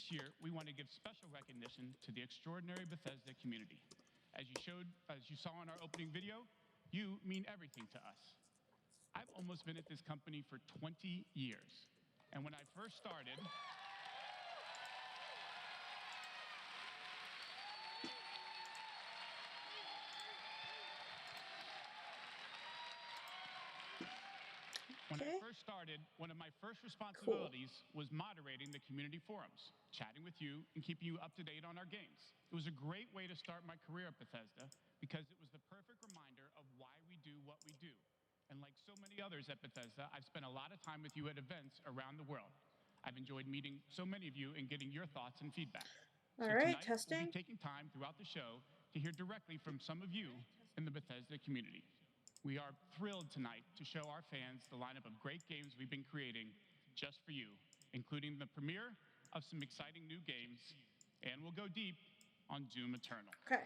This year, we want to give special recognition to the extraordinary Bethesda community. As you saw in our opening video, you mean everything to us. I've almost been at this company for 20 years. And when I first started, one of my first responsibilities was moderating the community forums, chatting with you, and keeping you up to date on our games. It was a great way to start my career at Bethesda because it was the perfect reminder of why we do what we do. And like so many others at Bethesda, I've spent a lot of time with you at events around the world. I've enjoyed meeting so many of you and getting your thoughts and feedback. All right, tonight, testing. We'll be taking time throughout the show to hear directly from some of you in the Bethesda community. We are thrilled tonight to show our fans the lineup of great games we've been creating just for you, including the premiere of some exciting new games, and we'll go deep on Doom Eternal. Okay.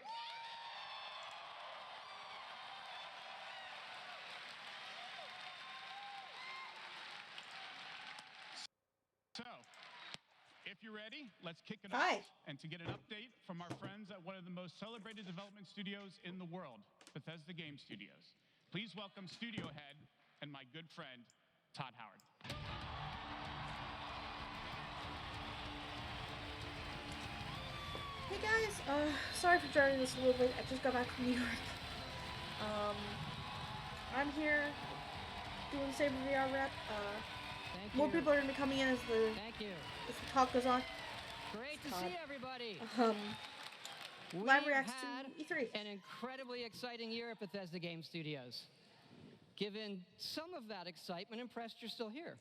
So, if you're ready, let's kick it off. And to get an update from our friends at one of the most celebrated development studios in the world, Bethesda Game Studios. Please welcome studio head and my good friend, Todd Howard. Hey guys, sorry for joining this a little late. I just got back from New York. I'm here doing SaberVR rep. More people are going to be coming in as the talk goes on. Great to see everybody. Live reacts to E3. An incredibly exciting year at Bethesda Game Studios. Given some of that excitement, impressed you're still here.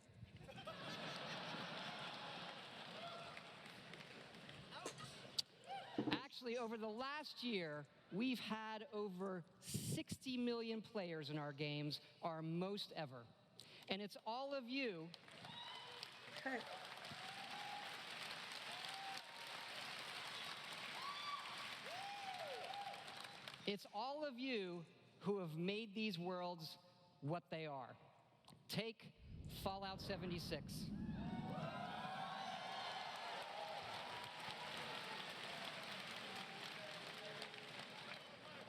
Actually, over the last year, we've had over 60 million players in our games, our most ever. And it's all of you. Okay. It's all of you who have made these worlds what they are. Take Fallout 76.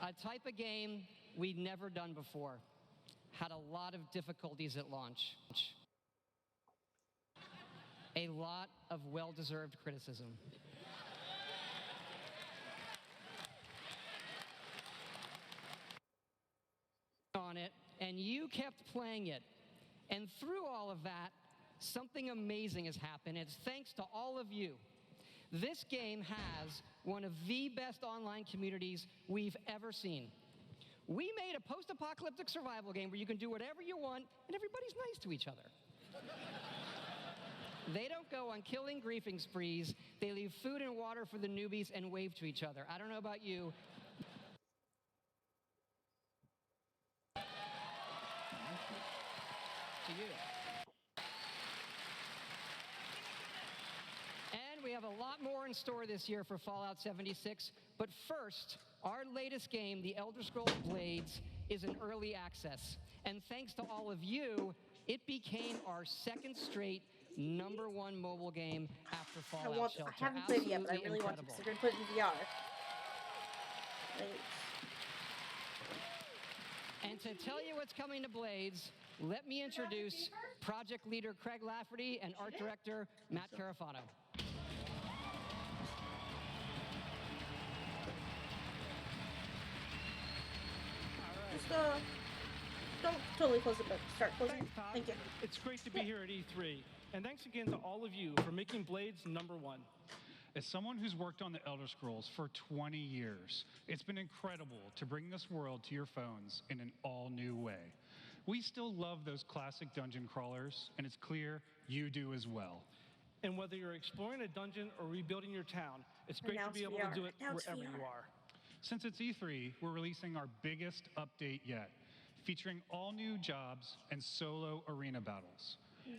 A type of game we'd never done before. Had a lot of difficulties at launch. A lot of well-deserved criticism. On it, and you kept playing it. And through all of that, something amazing has happened. It's thanks to all of you. This game has one of the best online communities we've ever seen. We made a post-apocalyptic survival game where you can do whatever you want, and everybody's nice to each other. They don't go on killing griefing sprees. They leave food and water for the newbies and wave to each other. I don't know about you. To you. And we have a lot more in store this year for Fallout 76. But first, our latest game, The Elder Scrolls Blades, is in early access. And thanks to all of you, it became our second straight #1 mobile game after Fallout Shelter. I haven't played it yet, but I really want to, because they're going to put it in VR. And to tell you what's coming to Blades, let me introduce project leader Craig Lafferty and art director Matt Carafano. Just, don't totally close it, but start closing. Thanks, Todd. Thank you. It's great to be here at E3. And thanks again to all of you for making Blades #1. As someone who's worked on the Elder Scrolls for 20 years, it's been incredible to bring this world to your phones in an all-new way. We still love those classic dungeon crawlers, and it's clear you do as well. And whether you're exploring a dungeon or rebuilding your town, it's great to be able to do it wherever you are. Since it's E3, we're releasing our biggest update yet, featuring all new jobs and solo arena battles,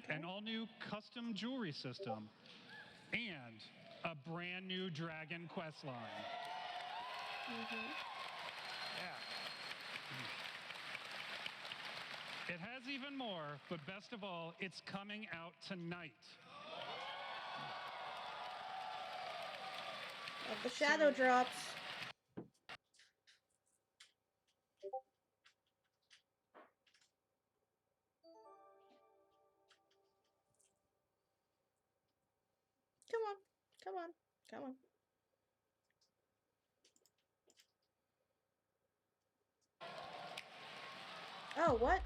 an all-new custom jewelry system, and a brand new dragon quest line. Yeah. It has even more, but best of all, it's coming out tonight. Of the shadow drops. Come on, come on, come on. Oh, what?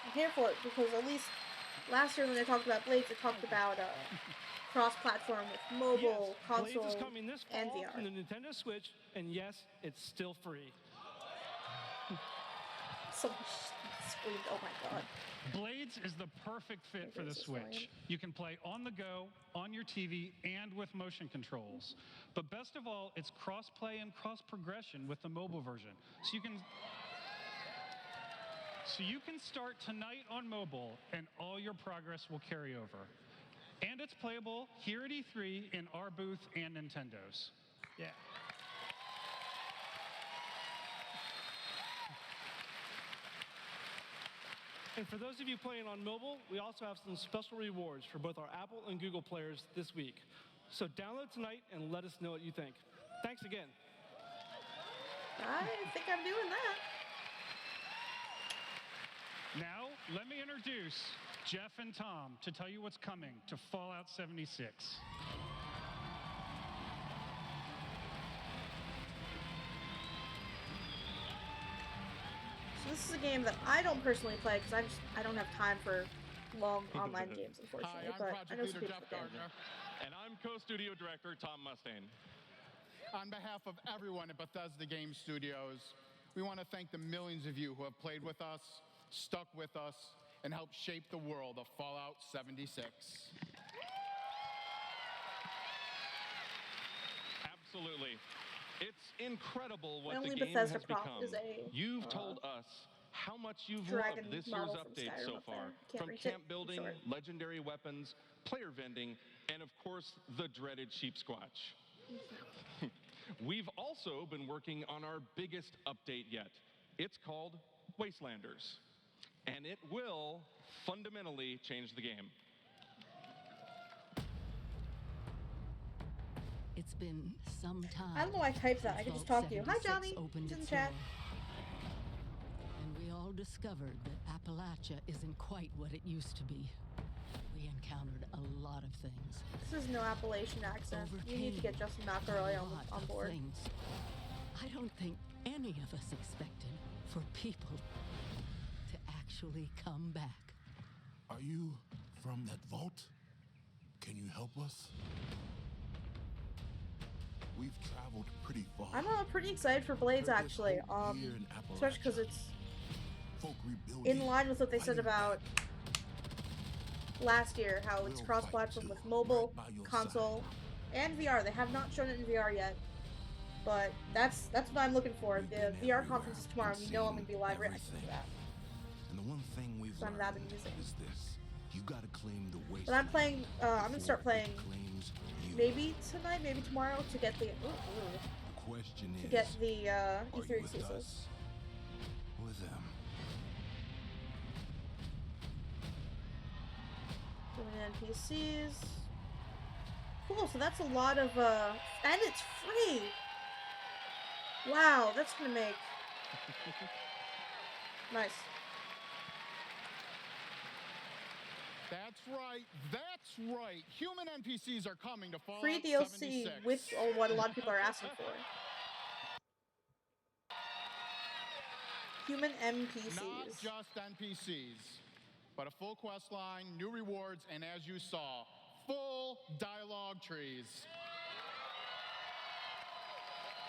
I'm here for it because at least last year when they talked about Blades, they talked about cross-platform with mobile, console, Blades is coming this fall and VR. from the Nintendo Switch, and yes, it's still free. Someone screamed, "Oh my god!" Blades is the perfect fit for the Switch. You can play on the go, on your TV, and with motion controls. But best of all, it's cross-play and cross-progression with the mobile version. So you can start tonight on mobile, and all your progress will carry over. And it's playable here at E3 in our booth and Nintendo's. Yeah. And for those of you playing on mobile, we also have some special rewards for both our Apple and Google players this week. So download tonight and let us know what you think. Thanks again. I think I'm doing that. Now, let me introduce Jeff and Tom to tell you what's coming to Fallout 76. So this is a game that I don't personally play because I don't have time for long online games, unfortunately. Hi, I'm but Project I know some Leader people Jeff can. Gardner. And I'm co-studio director Tom Mustaine. On behalf of everyone at Bethesda Game Studios, we want to thank the millions of you who have played with us, stuck with us, and helped shape the world of Fallout 76. Absolutely. It's incredible what My the only game Bethesda has prop become. is a You've told us how much you've dragon loved this model year's from update Skyrim so up far. there. Can't From reach it. camp building, Sorry. legendary weapons, player vending, and of course, the dreaded sheep squatch. We've also been working on our biggest update yet. It's called Wastelanders. And it will fundamentally change the game. It's been some time. I don't know why I typed that. I could just talk to you. Hi, Johnny. He's in the chat. And we all discovered that Appalachia isn't quite what it used to be. We encountered a lot of things. This is no Appalachian accent. You need to get Justin McElroy on board. Things. I don't think any of us expected for people to actually come back. Are you from that vault? Can you help us? We've traveled pretty far. I'm pretty excited for Blades, actually. Especially because it's in line with what they said about last year, how it's cross-platform with mobile, console, and VR. They have not shown it in VR yet, but that's what I'm looking for. The VR conference is tomorrow, and you know I'm going to be live reacting to that. And the one thing we've So I'm that amusing. is this. You gotta claim the waste. But I'm playing, I'm going to start playing maybe tonight, maybe tomorrow to get the, to get the E3 exclusives. With them. Doing NPCs. Cool, so that's a lot of, and it's free! Wow, that's gonna make... Nice. That's right. That's right. Human NPCs are coming to Fallout Free DLC 76. with what a lot of people are asking for. Human NPCs. Not just NPCs, but a full quest line, new rewards, and as you saw, full dialogue trees.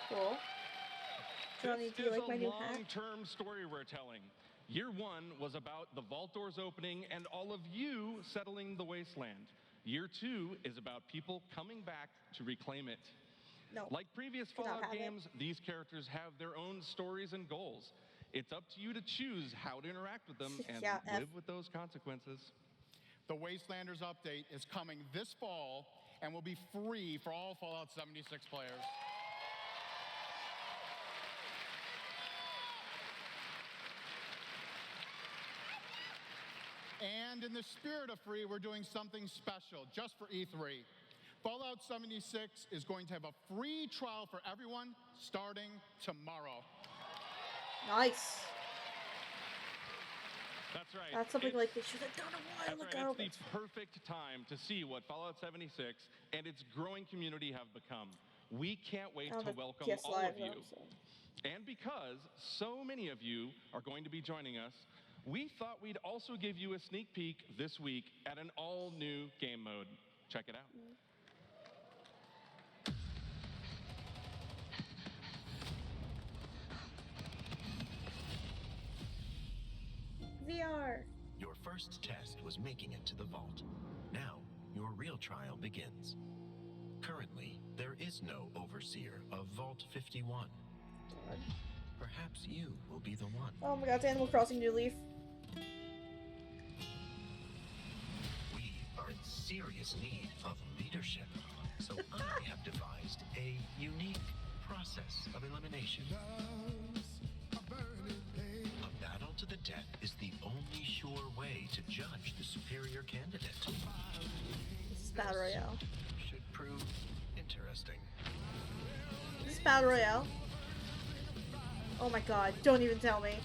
Cool. Johnny, do you like my new hat? It's a long-term story we're telling. Year 1 was about the vault doors opening and all of you settling the wasteland. Year 2 is about people coming back to reclaim it. No. Like previous Cannot Fallout have it. games, these characters have their own stories and goals. It's up to you to choose how to interact with them and Yeah, F. live with those consequences. The Wastelanders update is coming this fall and will be free for all Fallout 76 players. And in the spirit of free, we're doing something special just for E3. Fallout 76 is going to have a free trial for everyone starting tomorrow. Nice. That's right. That's something It's- like they should have done a while That's ago. right. It's the perfect time to see what Fallout 76 and its growing community have become. We can't wait Oh, to the welcome PS all Live of you. though, so. And because so many of you are going to be joining us, we thought we'd also give you a sneak peek this week at an all-new game mode. Check it out. VR. Your first test was making it to the vault. Now, your real trial begins. Currently, there is no overseer of Vault 51. Perhaps you will be the one. Oh my god, it's Animal Crossing New Leaf. We are in serious need of leadership, so I have devised a unique process of elimination. A battle to the death is the only sure way to judge the superior candidate. This is Battle Royale. Should prove interesting. This is Battle Royale. Oh my god, don't even tell me.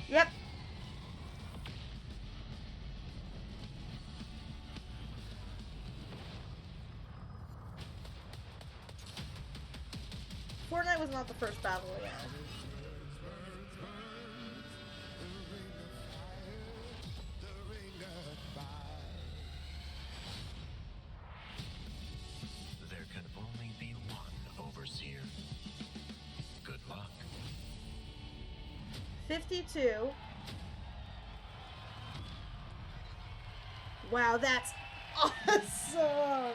Yep. Fortnite was not the first battle royale. There can only be one overseer. Good luck. 52. Wow, that's awesome!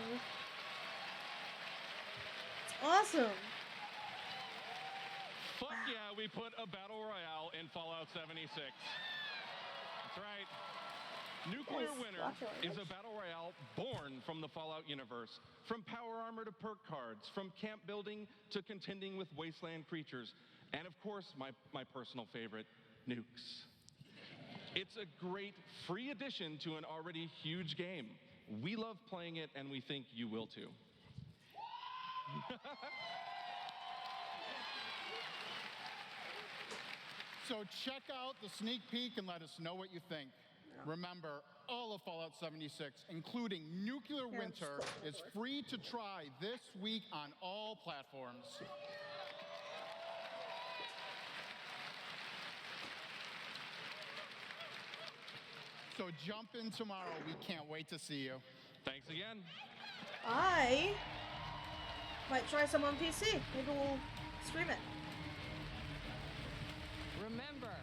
It's awesome! Fuck yeah, we put a battle royale in Fallout 76. That's right. Nuclear Yes, Winter watch it. is a battle royale born from the Fallout universe. From power armor to perk cards, from camp building to contending with wasteland creatures, and of course, my personal favorite, nukes. It's a great free addition to an already huge game. We love playing it, and we think you will too. So check out the sneak peek and let us know what you think. Remember, all of Fallout 76, including Nuclear Winter, is free to try this week on all platforms. So jump in tomorrow. We can't wait to see you. Thanks again. I might try some on PC. Maybe we'll stream it. Remember,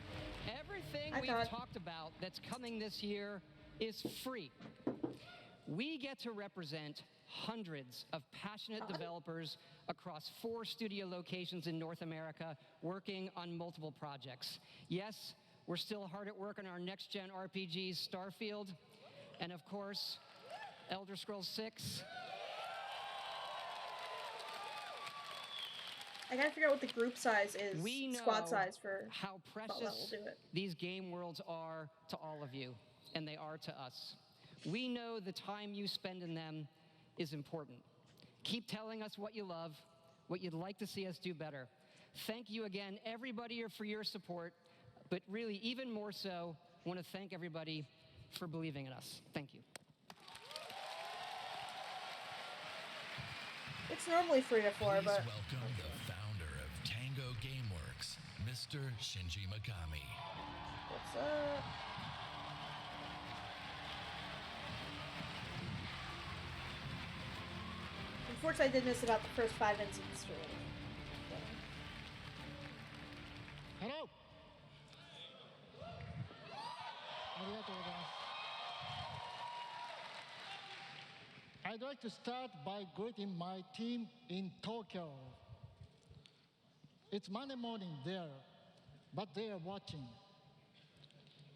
everything I we've thought- talked about that's coming this year is free. We get to represent hundreds of passionate developers across 4 studio locations in North America working on multiple projects. Yes, we're still hard at work on our next-gen RPGs, Starfield, and of course, Elder Scrolls 6. I gotta figure out what the group size is. We know Squad size for how Fallout. precious We'll do it. these game worlds are to all of you, and they are to us. We know the time you spend in them is important. Keep telling us what you love, what you'd like to see us do better. Thank you again, everybody, for your support, but really, even more so, I want to thank everybody for believing in us. Thank you. It's normally 3 to 4, Please but welcome the founder of Tango Gameworks, Mr. Shinji Mikami. what's up? Unfortunately, I did miss about the first 5 minutes of the stream. Hello. I'd like to start by greeting my team in Tokyo. It's Monday morning there, but they are watching.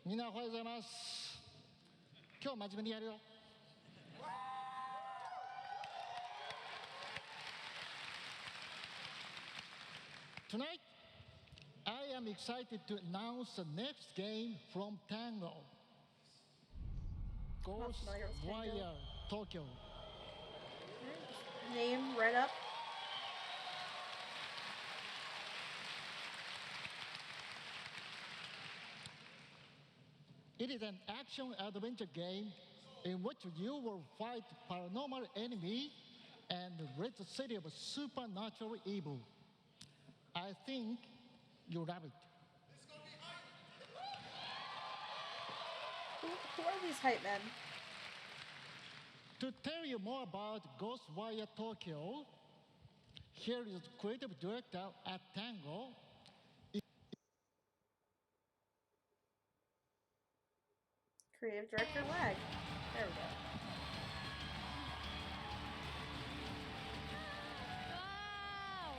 みんなおはようございます。今日真面目にやるよ。Tonight, I am excited to announce the next game from Tango. Ghostwire Tokyo. Name right up. It is an action-adventure game in which you will fight paranormal enemy and rid the city of supernatural evil. I think you love it. Who are these hype men? To tell you more about Ghostwire Tokyo, here is creative director at Tango. Creative director lag. There we go.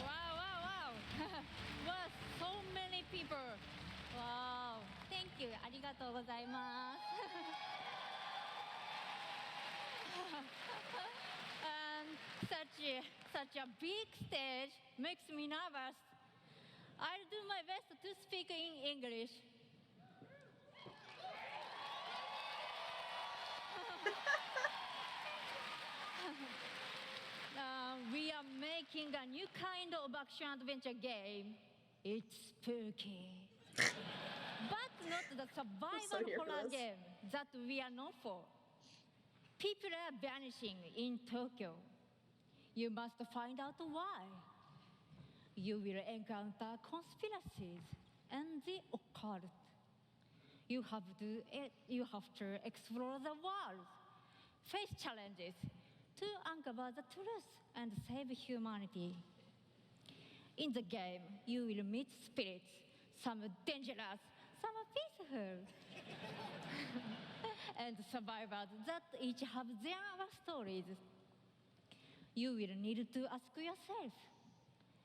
Wow. Wow, so many people. Wow. Thank you. ありがとうございます。And such a big stage makes me nervous. I'll do my best to speak in English. We are making a new kind of action-adventure game. It's spooky. But not the survival horror game that we are known for. People are vanishing in Tokyo. You must find out why. You will encounter conspiracies and the occult. You have to explore the world, face challenges to uncover the truth and save humanity. In the game, you will meet spirits, some dangerous, some peaceful, and survivors that each have their stories. You will need to ask yourself,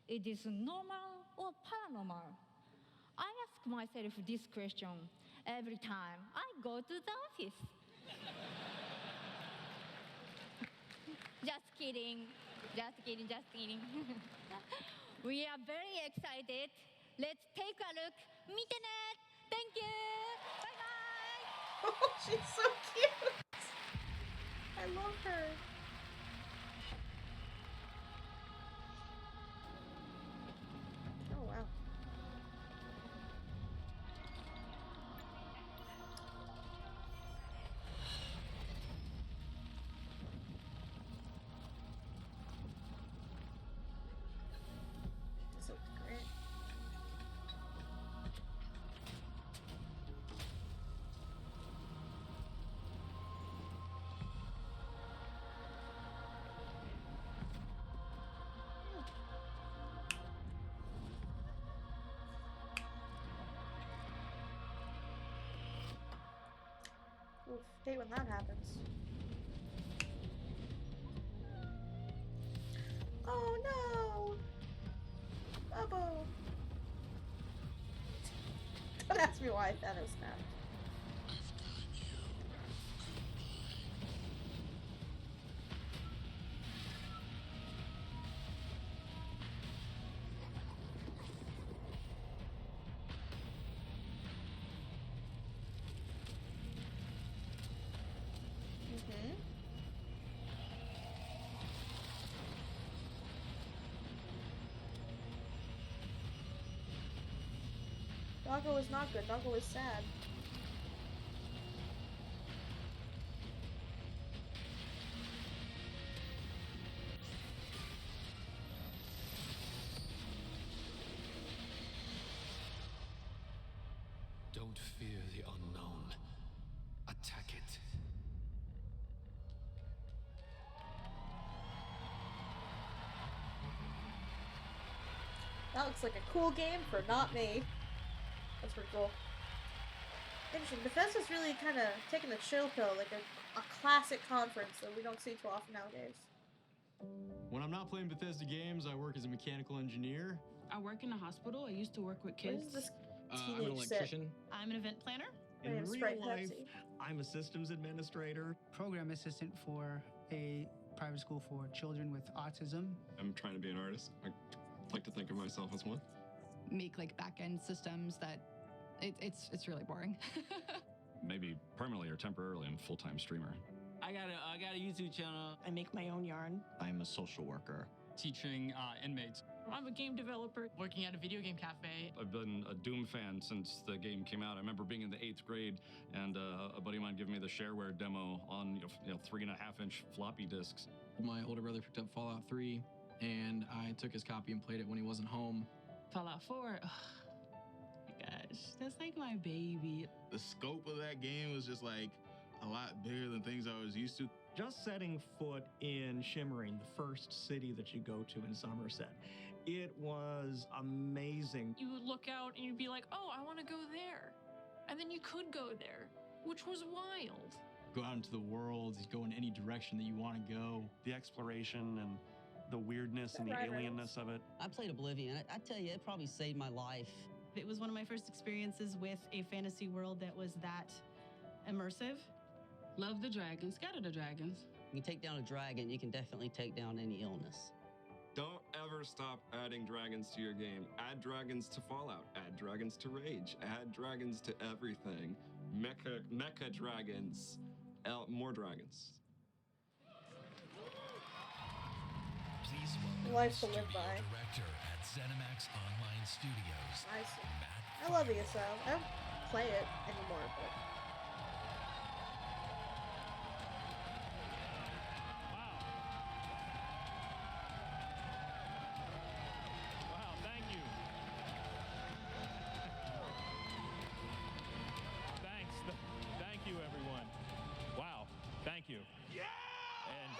is this normal or paranormal? I ask myself this question every time I go to the office. Just kidding. We are very excited. Let's take a look. 見てね. Thank you. Bye bye. Oh, she's so cute. I love her. Oh, wow. This looks great. Oof, hate when that happens. Oh no! Bubble! Don't ask me why Thanos snapped. Doggo is not good. Doggo is sad. Don't fear the unknown. Attack it. That looks like a cool game for not me. That's pretty cool. Interesting. Bethesda's really kind of taking the chill pill, like a classic conference that we don't see too often nowadays. When I'm not playing Bethesda games, I work as a mechanical engineer. I work in a hospital. I used to work with kids. What is this I'm an electrician. I'm an event planner. In real life, I'm a systems administrator. Program assistant for a private school for children with autism. I'm trying to be an artist. I like to think of myself as one. Make like back-end systems that it's really boring. Maybe permanently or temporarily a full-time streamer. I got a YouTube channel. I make my own yarn. I'm a social worker. Teaching inmates. I'm a game developer working at a video game cafe. I've been a Doom fan since the game came out. I remember being in the 8th grade and a buddy of mine giving me the shareware demo on 3.5-inch floppy disks. My older brother picked up Fallout 3 and I took his copy and played it when he wasn't home. Fallout 4, oh my gosh, that's like my baby. The scope of that game was just like a lot bigger than things I was used to. Just setting foot in Shimmering, the first city that you go to in Somerset, it was amazing. You would look out and you'd be like, oh, I want to go there. And then you could go there, which was wild. Go out into the world, go in any direction that you want to go. The exploration and the weirdness and the alienness of it. I played Oblivion. I tell you, it probably saved my life. It was one of my first experiences with a fantasy world that was that immersive. Love the dragons. Scatter the dragons. You can take down a dragon, you can definitely take down any illness. Don't ever stop adding dragons to your game. Add dragons to Fallout. Add dragons to Rage. Add dragons to everything. Mecha dragons. More dragons. Please welcome Life to the live by. director at ZeniMax Online Studios. I see. I love ESO. I don't play it anymore, but. Thank you, everyone. Wow, thank you. Yeah! And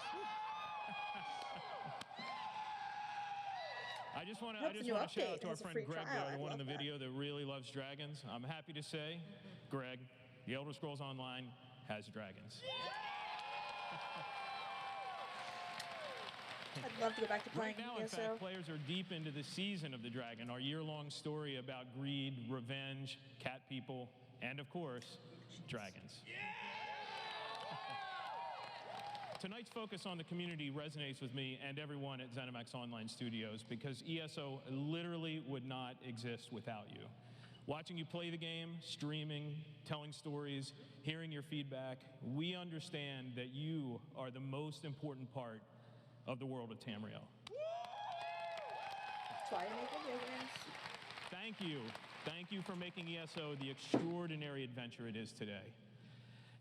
I just want to shout out to our friend Greg, the one in the video that really loves dragons. I'm happy to say, Greg, The Elder Scrolls Online has dragons. I'd love to go back to playing Right now, in fact, players are deep into the season of the dragon, our year-long story about greed, revenge, cat people, and of course, dragons. Tonight's focus on the community resonates with me and everyone at ZeniMax Online Studios because ESO literally would not exist without you. Watching you play the game, streaming, telling stories, hearing your feedback, we understand that you are the most important part of the world of Tamriel. That's why I make video games. Thank you. Thank you for making ESO the extraordinary adventure it is today.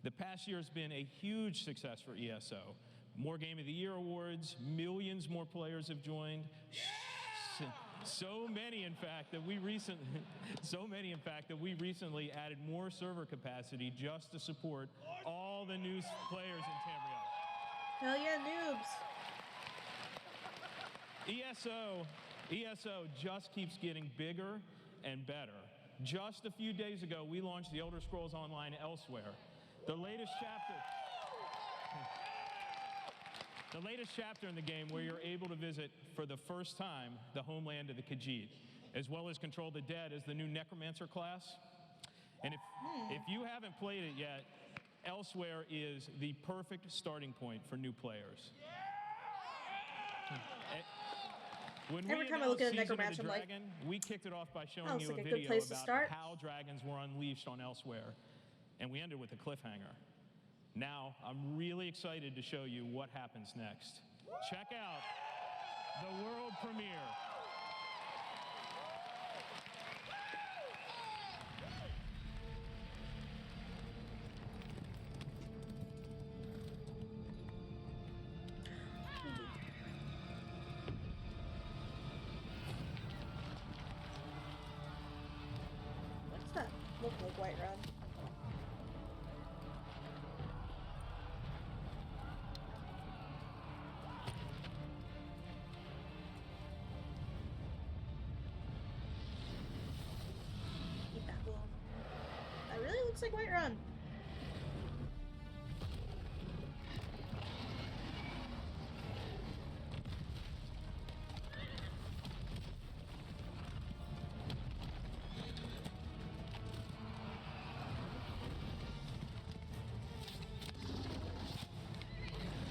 The past year has been a huge success for ESO. More Game of the Year awards, millions more players have joined. So many, in fact, that we recently added more server capacity just to support all the new players in Tamriel. Hell yeah, noobs. ESO just keeps getting bigger and better. Just a few days ago, we launched The Elder Scrolls Online Elsewhere, the latest chapter in the game where you're able to visit for the first time the homeland of the Khajiit, as well as control the dead as the new Necromancer class. And if you haven't played it yet, Elsewhere is the perfect starting point for new players. When Every time I look at a Necromancer, I'm like, we kicked it off by showing oh, you like a a video good place to about start. how dragons were unleashed on Elsewhere, and we ended with a cliffhanger. Now, I'm really excited to show you what happens next. Check out the world premiere. What's that look like Whiterun. Eat that boom. That really looks like Whiterun.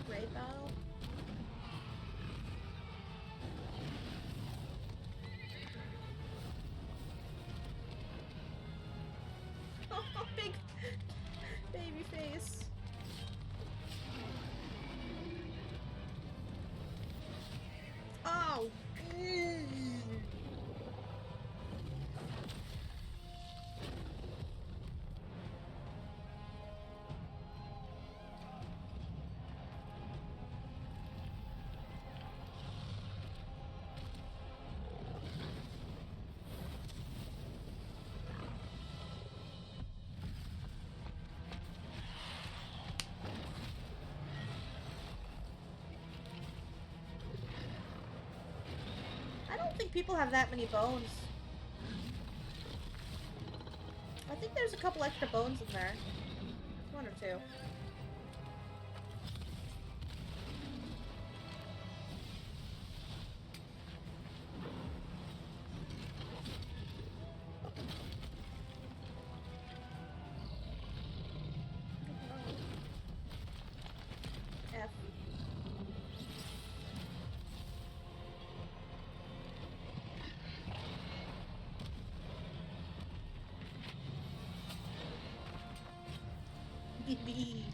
Great battle. Oh, big baby face. Oh. I don't think people have that many bones. I think there's a couple extra bones in there. One or two. F. B.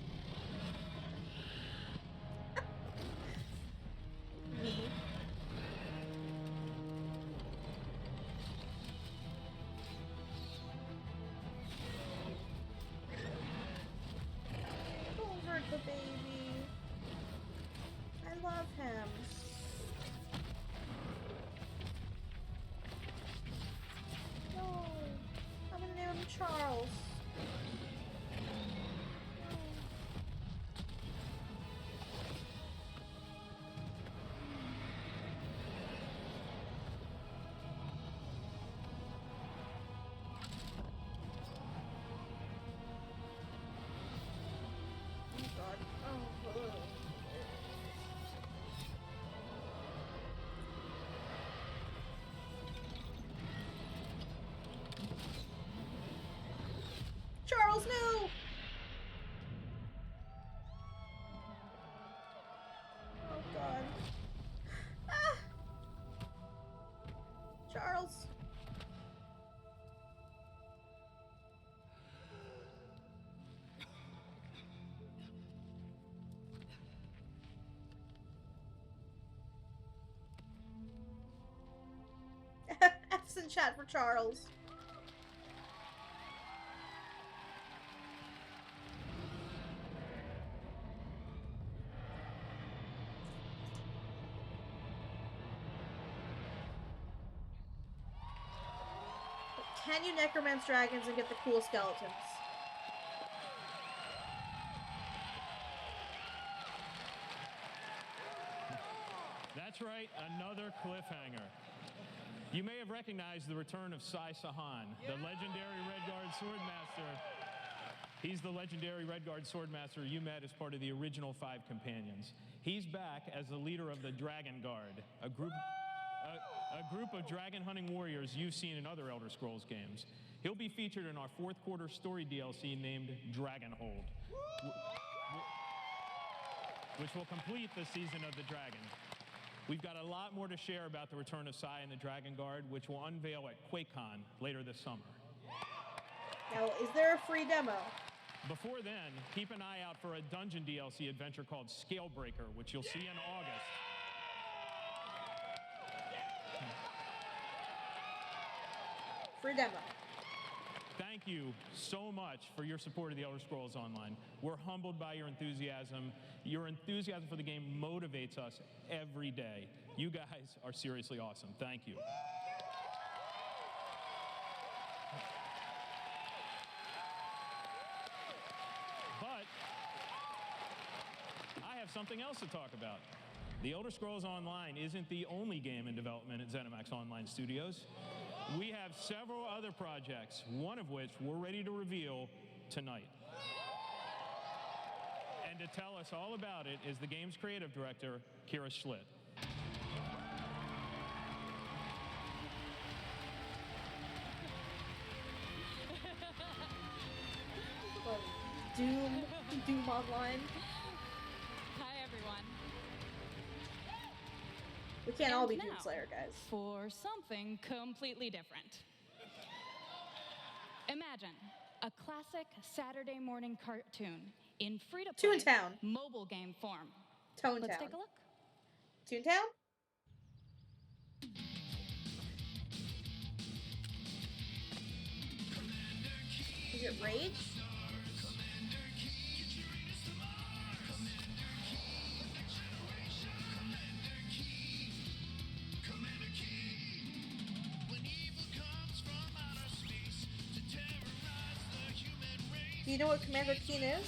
Me. Over the baby. I love him. No. I'm gonna name him Charles. Oh god. Oh. Ugh. Charles, no! Oh god. Ah! Charles. F's in chat for Charles. Can you necromance dragons and get the cool skeletons? That's right, another cliffhanger. You may have recognized the return of Sai Sahan, the legendary Redguard Swordmaster. He's the legendary Redguard Swordmaster you met as part of the original 5 companions. He's back as the leader of the Dragon Guard, a group of dragon hunting warriors you've seen in other Elder Scrolls games. He'll be featured in our 4th quarter story DLC named Dragonhold, which will complete the season of the dragon. We've got a lot more to share about the return of Sai and the Dragon Guard, which we'll unveil at QuakeCon later this summer. Now, is there a free demo? Before then, keep an eye out for a dungeon DLC adventure called Scalebreaker, which you'll see in August. Free demo. Thank you so much for your support of the Elder Scrolls Online. We're humbled by your enthusiasm. Your enthusiasm for the game motivates us every day. You guys are seriously awesome. Thank you. something else to talk about. The Elder Scrolls Online isn't the only game in development at ZeniMax Online Studios. We have several other projects, one of which we're ready to reveal tonight. And to tell us all about it is the game's creative director, Kira Schlitt. Doom Online. Hi, everyone. We can't all be And Doom now, Slayer, guys. For something completely different. Imagine a classic Saturday morning cartoon in free-to-play Toontown. mobile game form. Toontown. Let's take a look. Toontown? Is it Rage? Do you know what Commander Keen is?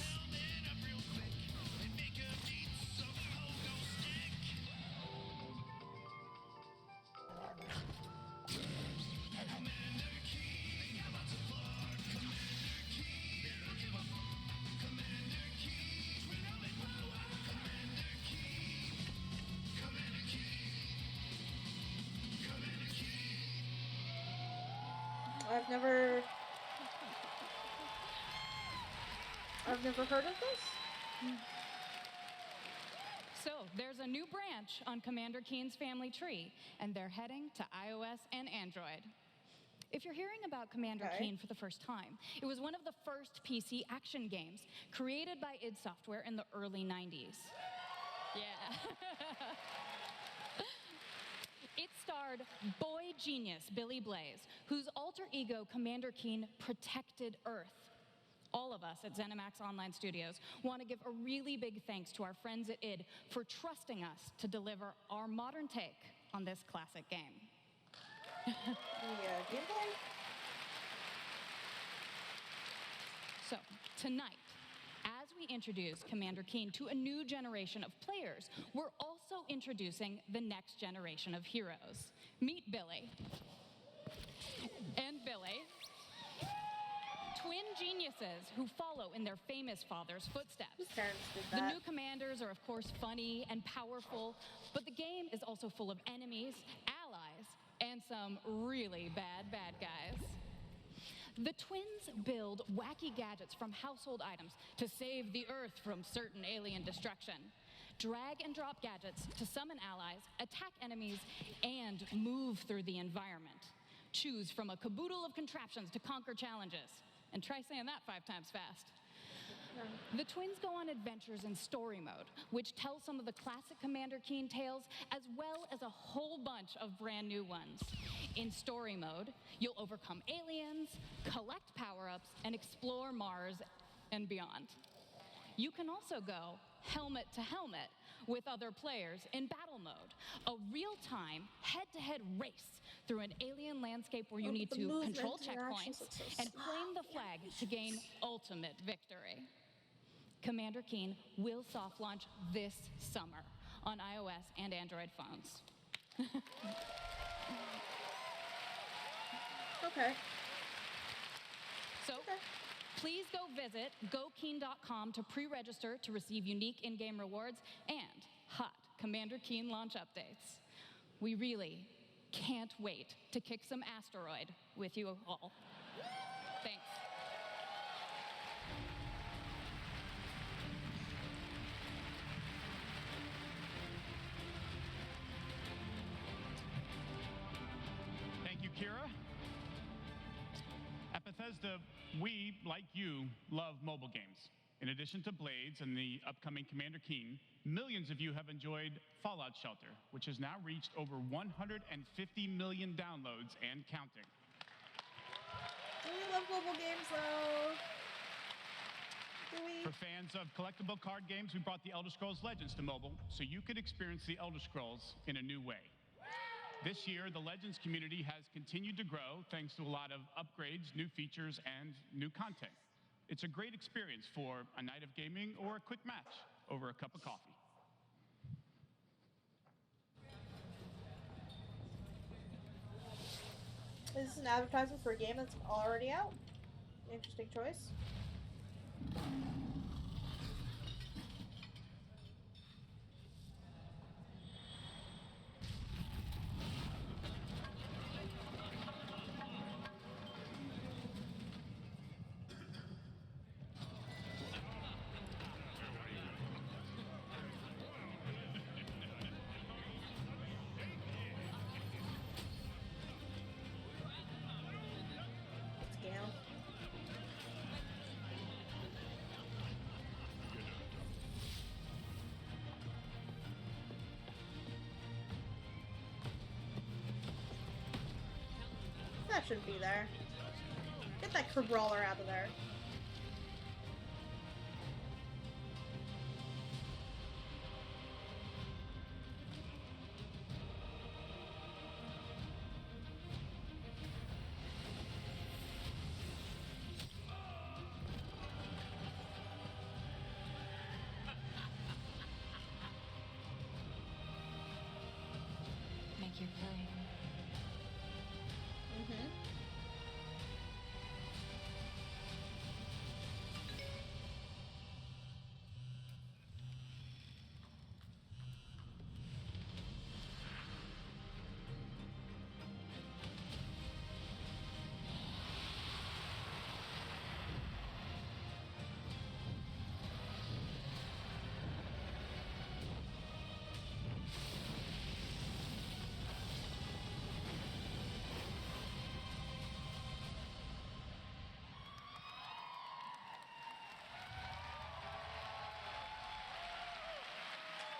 I've never heard of this. So, there's a new branch on Commander Keen's family tree, and they're heading to iOS and Android. If you're hearing about Commander Keen for the first time, it was one of the first PC action games created by id Software in the early 90s. Yeah. It starred boy genius Billy Blaze, whose alter ego Commander Keen protected Earth. All of us at ZeniMax Online Studios want to give a really big thanks to our friends at id for trusting us to deliver our modern take on this classic game. Gameplay? So, tonight, as we introduce Commander Keen to a new generation of players, we're also introducing the next generation of heroes. Meet Billy. And Billy, twin geniuses who follow in their famous father's footsteps. The new commanders are, of course, funny and powerful, but the game is also full of enemies, allies, and some really bad guys. The twins build wacky gadgets from household items to save the Earth from certain alien destruction. Drag and drop gadgets to summon allies, attack enemies, and move through the environment. Choose from a caboodle of contraptions to conquer challenges. And try saying that 5 times fast. The twins go on adventures in story mode, which tells some of the classic Commander Keen tales, as well as a whole bunch of brand new ones. In story mode, you'll overcome aliens, collect power-ups, and explore Mars and beyond. You can also go helmet to helmet with other players in battle mode, a real-time, head-to-head race through an alien landscape where you need to control checkpoints and claim the flag to gain ultimate victory. Commander Keen will soft launch this summer on iOS and Android phones. Okay. So, please go visit gokeen.com to pre-register to receive unique in-game rewards and hot Commander Keen launch updates. We really can't wait to kick some asteroid with you all. Thanks. Thank you, Kira. At Bethesda, we, like you, love mobile games. In addition to Blades and the upcoming Commander Keen, millions of you have enjoyed Fallout Shelter, which has now reached over 150 million downloads and counting. We love mobile games, though. For fans of collectible card games, we brought the Elder Scrolls Legends to mobile so you could experience the Elder Scrolls in a new way. This year, the Legends community has continued to grow thanks to a lot of upgrades, new features, and new content. It's a great experience for a night of gaming or a quick match over a cup of coffee. This is an advertisement for a game that's already out. Interesting choice. That shouldn't be there. Get that brawler out of there. Make your play.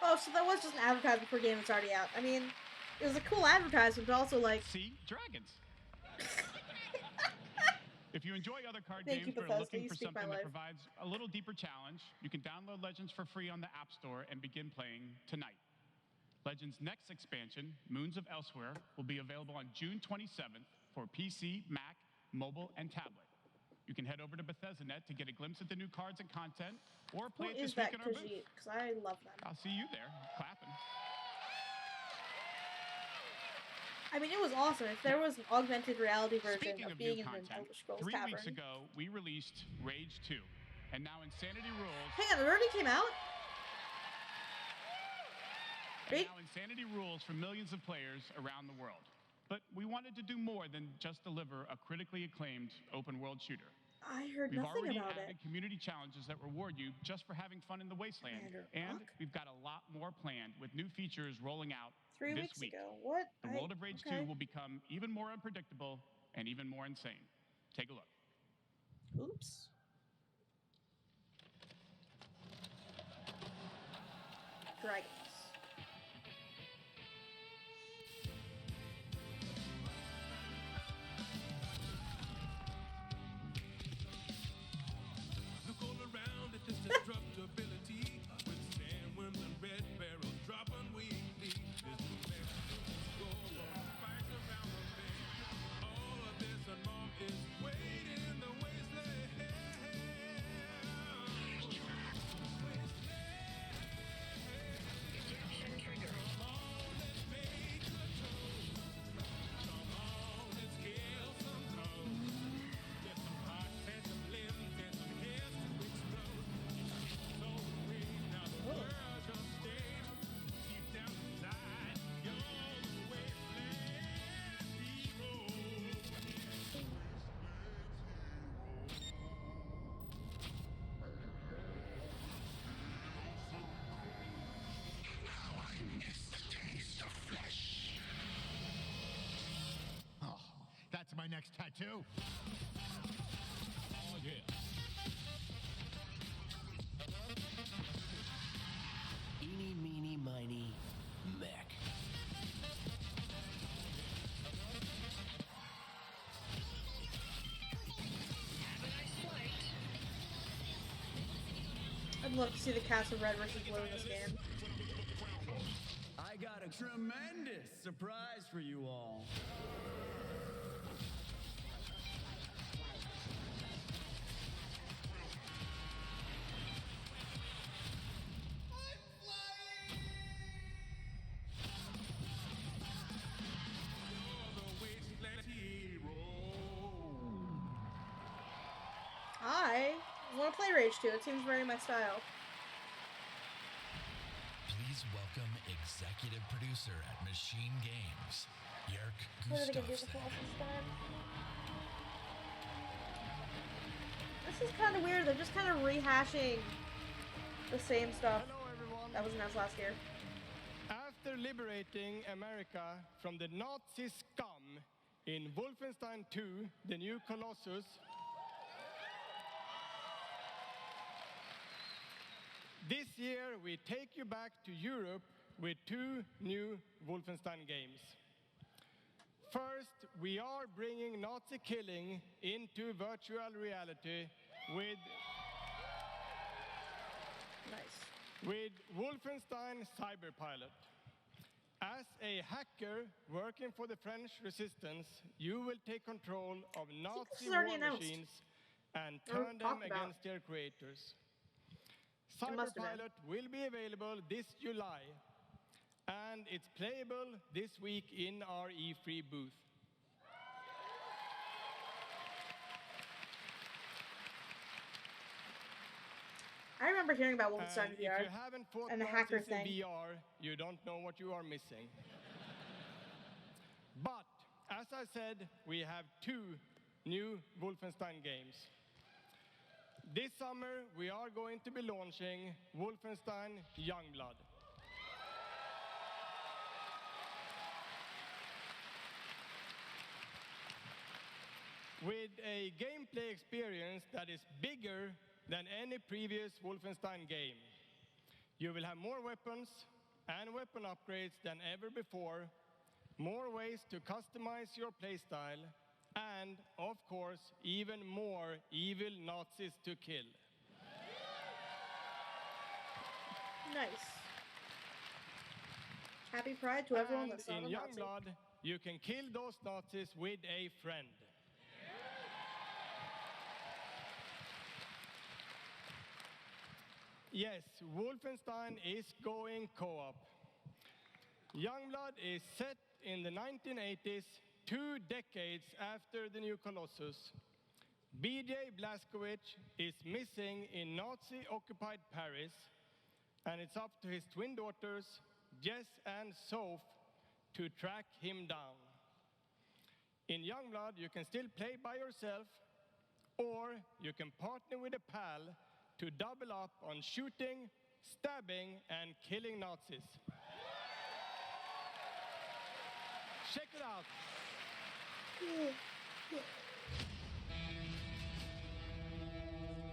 Oh, so that was just an advertisement for a game that's already out. I mean, it was a cool advertisement, but also like... See? Dragons. If you enjoy other card Thank games you, but are Bethesda. looking You for speak my something that life. provides a little deeper challenge, you can download Legends for free on the App Store and begin playing tonight. Legends' next expansion, Moons of Elsewhere, will be available on June 27th for PC, Mac, mobile, and tablet. You can head over to Bethesda.net to get a glimpse at the new cards and content, or play Who it is this week that in our booth. Khajiit? Because I love them. I'll see you there, clapping. I mean, it was awesome. If there was an augmented reality version Speaking of of being new in an content, Elder Scrolls 3 Tavern. weeks ago, we released Rage 2, and now Insanity Rules... Hang on, it already came out? And now Insanity Rules for millions of players around the world. But we wanted to do more than just deliver a critically acclaimed open-world shooter. I heard We've nothing already about added it. community challenges that reward you just for having fun in the wasteland. And we've got a lot more planned with new features rolling out 3 this weeks week. ago. What? The world of Rage 2 will become even more unpredictable and even more insane. Take a look. Oops. Dragons. Look all around at this disruptability. Withstand when the red barrels drop unwittingly. There's no place to go. Spikes around the bend. All of this and more is waiting in the wasteland. That's my next tattoo. Oh, yeah. Eeny, meeny, miny, mech. I'd love to see the cast of Red versus Blue in this game. I got a tremendous surprise for you all. I'll play Rage 2. It seems very my style. Please welcome executive producer at Machine Games, Yerk What are they gonna do Gustafsson. this time? This is kind of weird. They're just kind of rehashing the same stuff that was announced last year. After liberating America from the Nazi scum in Wolfenstein 2, The New Colossus, this year we take you back to Europe with 2 new Wolfenstein games. First, we are bringing Nazi killing into virtual reality with Wolfenstein Saber Pilot. As a hacker working for the French resistance, you will take control of Nazi war machines and turn them against their creators. Saber Pilot will be available this July, and it's playable this week in our E3 booth. I remember hearing about Wolfenstein VR If you haven't fought and the hacker Nazis thing. in VR, you don't know what you are missing. But, as I said, we have 2 new Wolfenstein games. This summer, we are going to be launching Wolfenstein Youngblood. With a gameplay experience that is bigger than any previous Wolfenstein game. You will have more weapons and weapon upgrades than ever before, more ways to customize your playstyle, and, of course, even more evil Nazis to kill. Nice. Happy Pride to everyone that's not In a Nazi. Youngblood, you can kill those Nazis with a friend. Yes, Wolfenstein is going co-op. Youngblood is set in the 1980s, 2 decades after the new Colossus. BJ Blazkowicz is missing in Nazi-occupied Paris, and it's up to his twin daughters, Jess and Soph, to track him down. In Youngblood, you can still play by yourself, or you can partner with a pal to double up on shooting, stabbing, and killing Nazis. Check it out.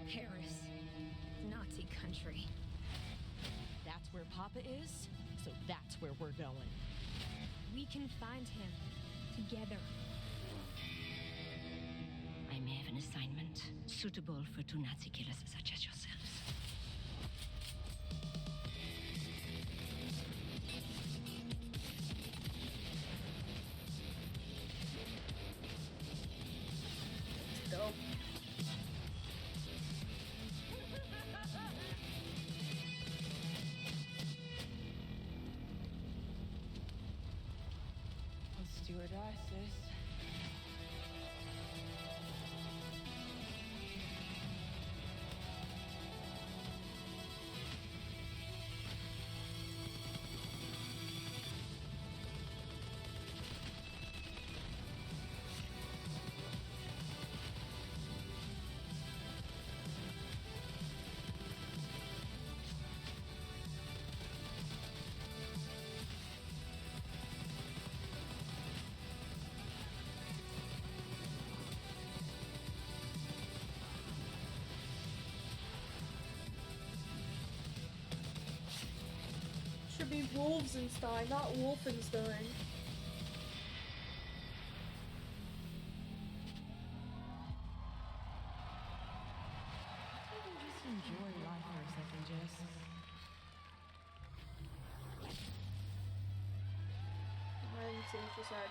Paris, Nazi country. That's where Papa is, so that's where we're going. We can find him together. I may have an assignment suitable for 2 Nazi killers such as yourselves. Dope. Let's do or die, sis. Should be Wolfenstein, not Wolfenstein. Just enjoy life for a second, Jess. Let's see what she said.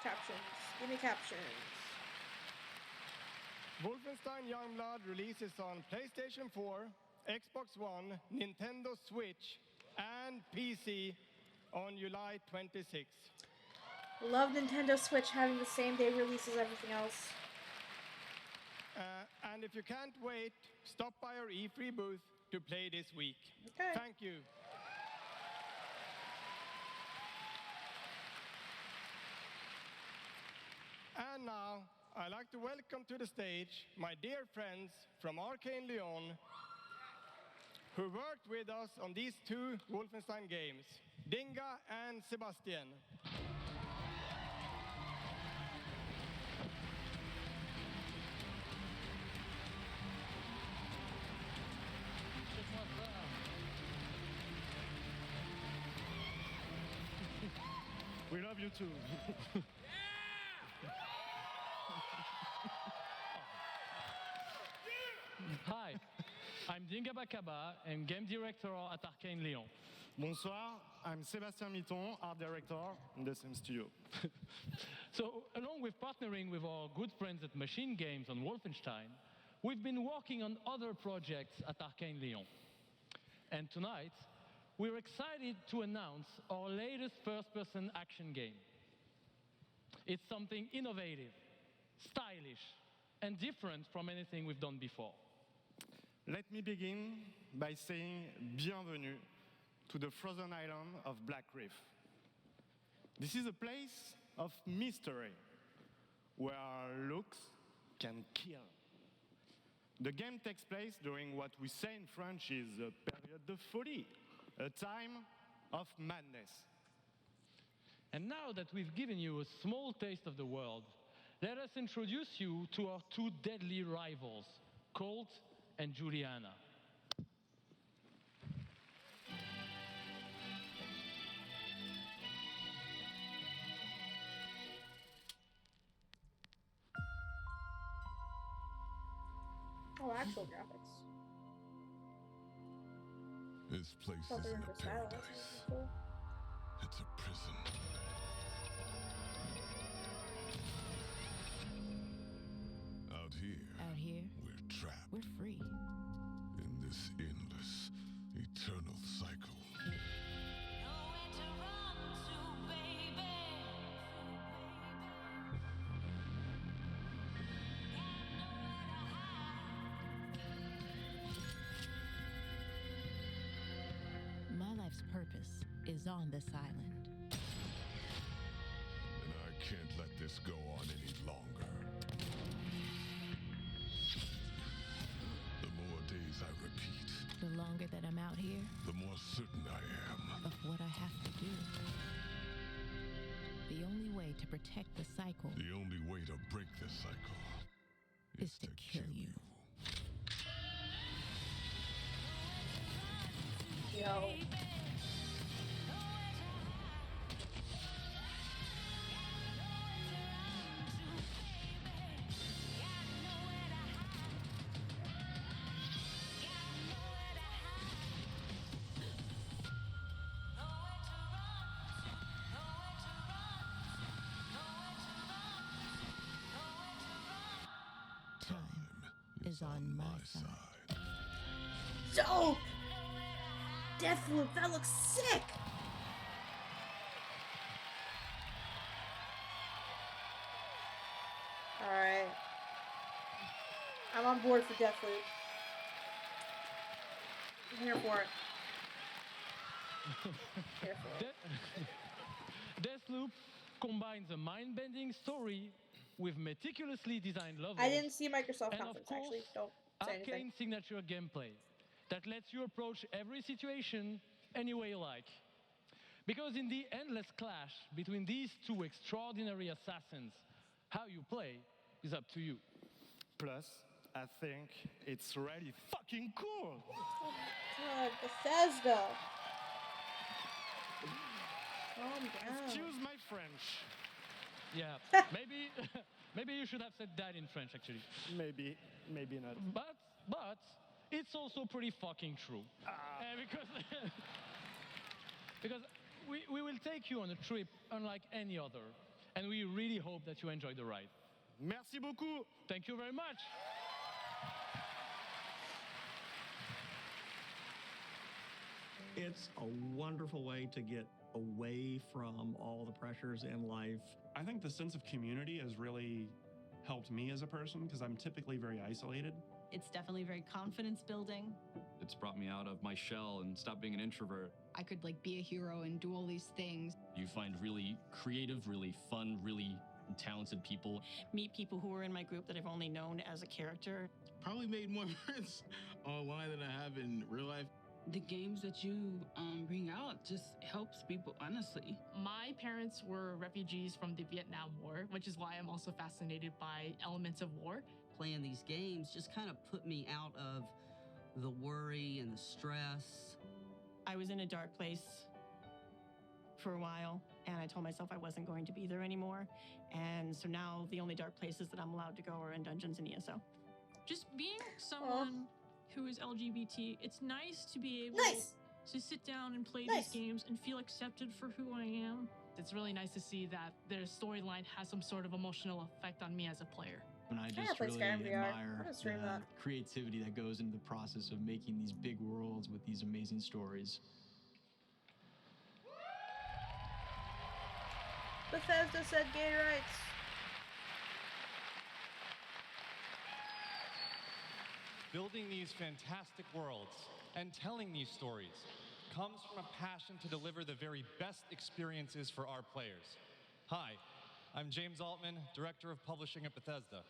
Captions. Give me captions. Wolfenstein Youngblood releases on PlayStation 4, Xbox One, Nintendo Switch, and PC on July 26th. Love Nintendo Switch having the same day release as everything else. And if you can't wait, stop by our E3 booth to play this week. Okay. Thank you. And now, I'd like to welcome to the stage my dear friends from Arcane Lyon, who worked with us on these two Wolfenstein games, Dinga and Sebastian. We love you too. Hi, I'm Dinga Bakaba and game director at Arcane Lyon. Bonsoir, I'm Sébastien Mitton, art director in the same studio. So, along with partnering with our good friends at Machine Games on Wolfenstein, we've been working on other projects at Arcane Lyon. And tonight, we're excited to announce our latest first-person action game. It's something innovative, stylish, and different from anything we've done before. Let me begin by saying bienvenue to the frozen island of Black Reef. This is a place of mystery, where looks can kill. The game takes place during what we say in French is a période de folie, a time of madness. And now that we've given you a small taste of the world, let us introduce you to our two deadly rivals, Colt and Juliana. Oh, actual graphics. This place Thought they were isn't in a the style. That's paradise. cool. It's a prison. Out here, we're trapped. We're free. In this endless, eternal cycle. My life's purpose is on this island. And I can't let this go on any longer. The more days I repeat, The longer that I'm out here, the more certain I am. of what I have to do. The only way to protect the cycle The only way to break the cycle is to kill you. Yo. Is on my side. Dope! Deathloop, that looks sick! Alright. I'm on board for Deathloop. I'm here for it. Here for it. Deathloop combines a mind-bending story with meticulously designed levels. I didn't see Microsoft and conference, of course, actually. Don't say anything. Arcane signature gameplay that lets you approach every situation any way you like. Because in the endless clash between these two extraordinary assassins, how you play is up to you. Plus, I think it's really fucking cool. Oh my god, Bethesda! Calm down. Excuse my French. Yeah, maybe you should have said that in French, actually. Maybe not. But it's also pretty fucking true. Because we will take you on a trip unlike any other, and we really hope that you enjoy the ride. Merci beaucoup. Thank you very much. It's a wonderful way to get away from all the pressures in life. I think the sense of community is really helped me as a person because I'm typically very isolated. It's definitely very confidence building. It's brought me out of my shell and stopped being an introvert. I could like be a hero and do all these things. You find really creative, really fun, really talented people. Meet people who are in my group that I've only known as a character. Probably made more friends online than I have in real life. The games that you bring out just helps people, honestly. My parents were refugees from the Vietnam War, which is why I'm also fascinated by elements of war. Playing these games just kind of put me out of the worry and the stress. I was in a dark place for a while, and I told myself I wasn't going to be there anymore. And so now the only dark places that I'm allowed to go are in dungeons and ESO. Just being someone who is LGBT, it's nice to be able to sit down and play these games and feel accepted for who I am. It's really nice to see that their storyline has some sort of emotional effect on me as a player. And I just really admire the creativity that goes into the process of making these big worlds with these amazing stories. Bethesda said gay rights. Building these fantastic worlds and telling these stories comes from a passion to deliver the very best experiences for our players. Hi, I'm James Altman, Director of Publishing at Bethesda.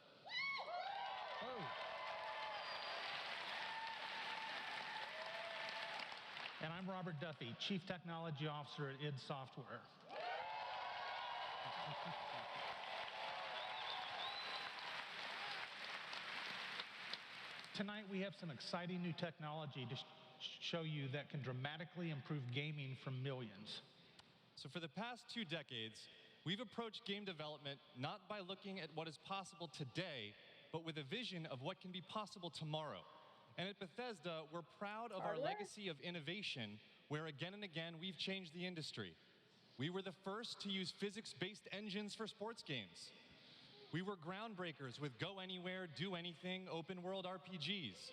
And I'm Robert Duffy, Chief Technology Officer at id Software. Tonight we have some exciting new technology to show you that can dramatically improve gaming for millions. So for the past 2 decades, we've approached game development not by looking at what is possible today, but with a vision of what can be possible tomorrow. And at Bethesda, we're proud of our legacy of innovation, where again and again we've changed the industry. We were the first to use physics-based engines for sports games. We were groundbreakers with Go Anywhere, Do Anything, open-world RPGs.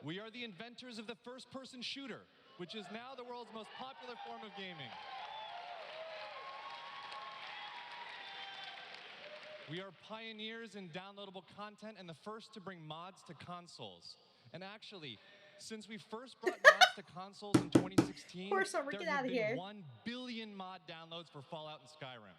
We are the inventors of the first-person shooter, which is now the world's most popular form of gaming. We are pioneers in downloadable content and the first to bring mods to consoles. And actually, since we first brought mods to consoles in 2016, there have been 1 billion mod downloads for Fallout and Skyrim.